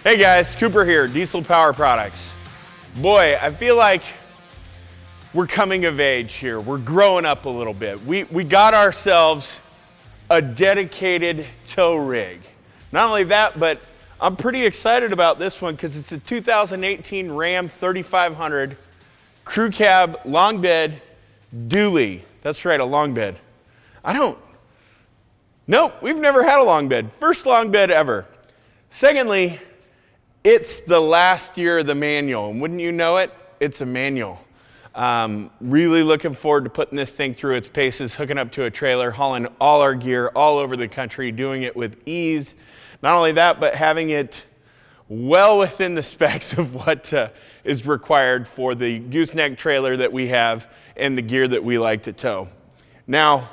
Hey guys, Cooper here, Diesel Power Products. Boy, I feel like we're coming of age here. We're growing up a little bit. We got ourselves a dedicated tow rig. Not only that, but I'm pretty excited about this one because it's a 2018 Ram 3500 crew cab long bed dually. That's right, a long bed. Nope, we've never had a long bed. First long bed ever. Secondly, it's the last year of the manual, and wouldn't you know it, it's a manual. Really looking forward to putting this thing through its paces, hooking up to a trailer, hauling all our gear all over the country, doing it with ease. Not only that, but having it well within the specs of what is required for the gooseneck trailer that we have and the gear that we like to tow. Now,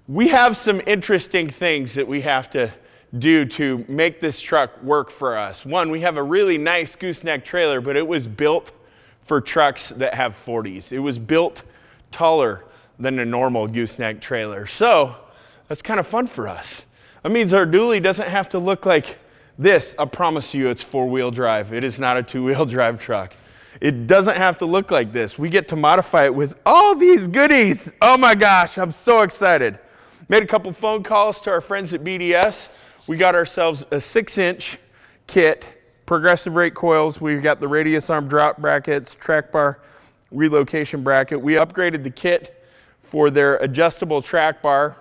we have some interesting things that we have to do to make this truck work for us. One, we have a really nice gooseneck trailer, but it was built for trucks that have 40s. It was built taller than a normal gooseneck trailer. So that's kind of fun for us. That means our dually doesn't have to look like this. I promise you it's four-wheel drive. It is not a two-wheel drive truck. It doesn't have to look like this. We get to modify it with all these goodies. Oh my gosh, I'm so excited. Made a couple phone calls to our friends at BDS. We got ourselves a 6-inch kit, progressive rate coils. We've got the radius arm drop brackets, track bar relocation bracket. We upgraded the kit for their adjustable track bar.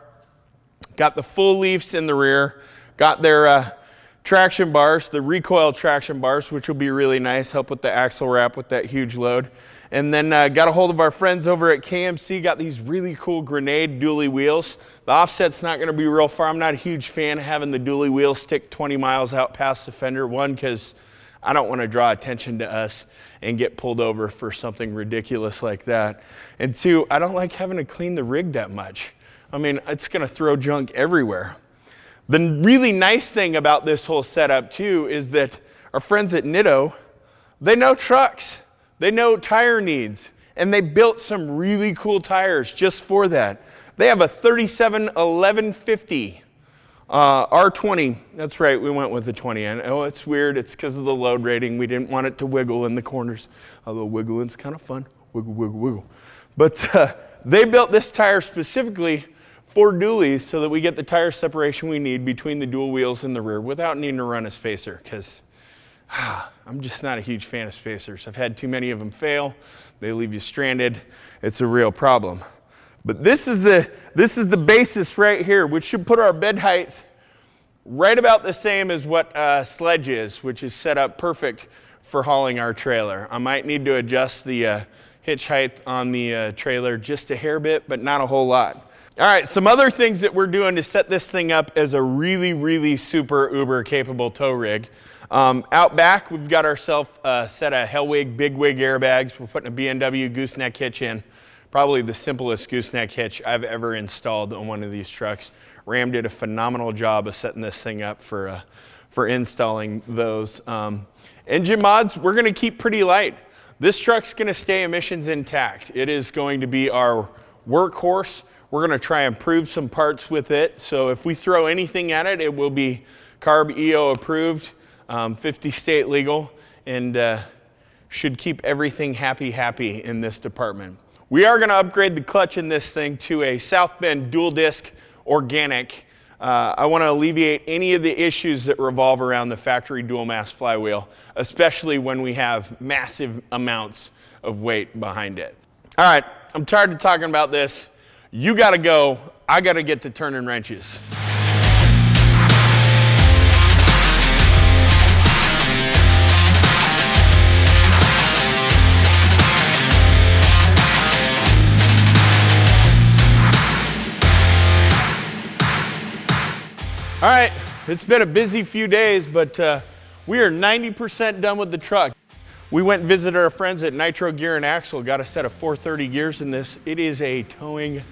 Got the full leafs in the rear. Got their traction bars, the recoil traction bars, which will be really nice, help with the axle wrap with that huge load. And then got a hold of our friends over at KMC, got these really cool Grenade dually wheels. The offset's not gonna be real far. I'm not a huge fan of having the dually wheels stick 20 miles out past the fender. One, because I don't wanna draw attention to us and get pulled over for something ridiculous like that. And two, I don't like having to clean the rig that much. I mean, it's gonna throw junk everywhere. The really nice thing about this whole setup too is that our friends at Nitto, they know trucks. They know tire needs, and they built some really cool tires just for that. They have a 37-1150 R20. That's right, we went with the 20. I know it's weird, it's because of the load rating. We didn't want it to wiggle in the corners. Although wiggling's kind of fun. Wiggle, wiggle, wiggle. But they built this tire specifically for dualies so that we get the tire separation we need between the dual wheels and the rear without needing to run a spacer, because I'm just not a huge fan of spacers. I've had too many of them fail. They leave you stranded. It's a real problem. But this is the basis right here, which should put our bed height right about the same as what Sledge is, which is set up perfect for hauling our trailer. I might need to adjust the hitch height on the trailer just a hair bit, but not a whole lot. All right, some other things that we're doing to set this thing up as a really, really super uber capable tow rig. Out back, we've got ourselves a set of Hellwig big wig airbags. We're putting a B&W Gooseneck Hitch in. Probably the simplest gooseneck hitch I've ever installed on one of these trucks. Ram did a phenomenal job of setting this thing up for installing those. Engine mods, we're gonna keep pretty light. This truck's gonna stay emissions intact. It is going to be our workhorse. We're gonna try and improve some parts with it. So if we throw anything at it, it will be CARB EO approved. 50 state legal, and should keep everything happy in this department. We are going to upgrade the clutch in this thing to a South Bend dual disc organic. I want to alleviate any of the issues that revolve around the factory dual mass flywheel, especially when we have massive amounts of weight behind it. All right, I'm tired of talking about this. You got to go. I got to get to turning wrenches. All right, it's been a busy few days, but we are 90% done with the truck. We went and visited our friends at Nitro Gear and Axle, got a set of 430 gears in this. It is a towing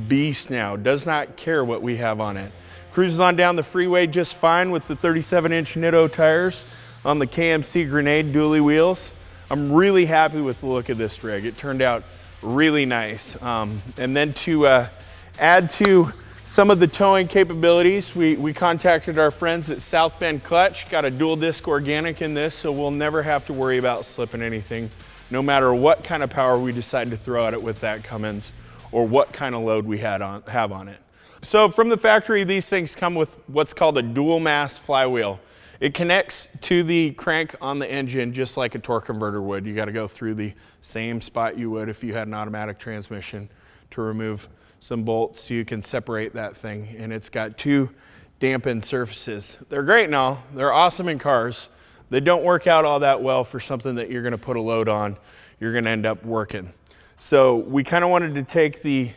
beast now, does not care what we have on it. Cruises on down the freeway just fine with the 37-inch Nitto tires on the KMC Grenade dually wheels. I'm really happy with the look of this rig. It turned out really nice. And then to add to some of the towing capabilities. We contacted our friends at South Bend Clutch, got a dual disc organic in this, so we'll never have to worry about slipping anything, no matter what kind of power we decide to throw at it with that Cummins or what kind of load we have on it. So from the factory, these things come with what's called a dual mass flywheel. It connects to the crank on the engine just like a torque converter would. You got to go through the same spot you would if you had an automatic transmission to remove some bolts so you can separate that thing. And it's got 2 dampened surfaces. They're great and all. They're awesome in cars. They don't work out all that well for something that you're going to put a load on. You're going to end up working. So we kind of wanted to take the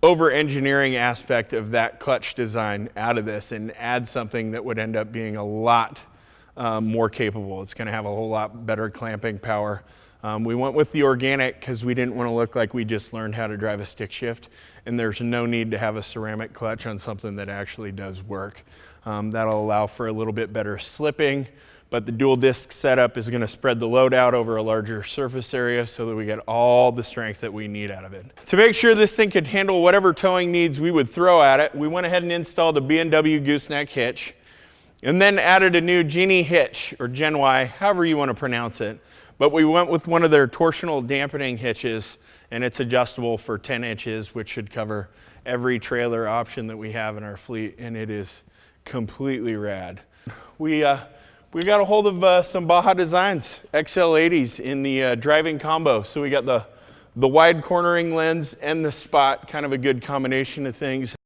over-engineering aspect of that clutch design out of this and add something that would end up being a lot more capable. It's going to have a whole lot better clamping power. We went with the organic because we didn't want to look like we just learned how to drive a stick shift, and there's no need to have a ceramic clutch on something that actually does work. That'll allow for a little bit better slipping, but the dual disc setup is going to spread the load out over a larger surface area so that we get all the strength that we need out of it. To make sure this thing could handle whatever towing needs we would throw at it, we went ahead and installed a B&W Gooseneck Hitch, and then added a new Genie hitch, or Gen Y, however you want to pronounce it. But we went with one of their torsional dampening hitches, and it's adjustable for 10 inches, which should cover every trailer option that we have in our fleet, and it is completely rad. We got a hold of some Baja Designs XL80s in the driving combo. So we got the wide cornering lens and the spot, kind of a good combination of things.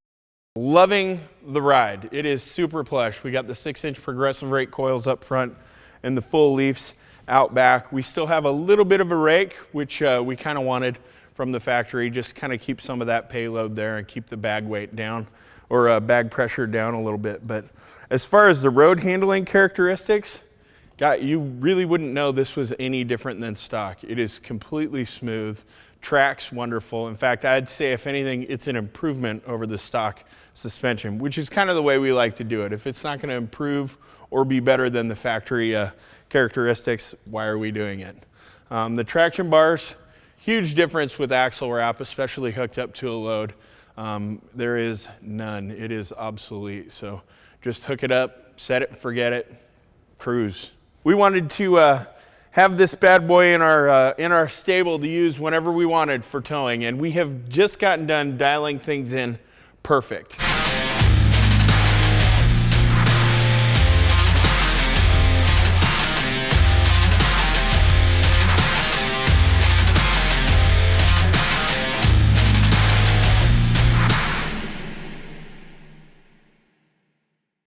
Loving the ride. It is super plush. We got the 6-inch progressive rake coils up front and the full Leafs out back. We still have a little bit of a rake, which we kind of wanted from the factory, just kind of keep some of that payload there and keep the bag weight down, or bag pressure down a little bit. But as far as the road handling characteristics, you really wouldn't know this was any different than stock. It is completely smooth, tracks wonderful. In fact, I'd say if anything, it's an improvement over the stock suspension, which is kind of the way we like to do it. If it's not going to improve or be better than the factory characteristics, why are we doing it? The traction bars, huge difference with axle wrap, especially hooked up to a load. There is none. It is obsolete. So just hook it up, set it, forget it, cruise. We wanted to have this bad boy in our stable to use whenever we wanted for towing, and we have just gotten done dialing things in perfect.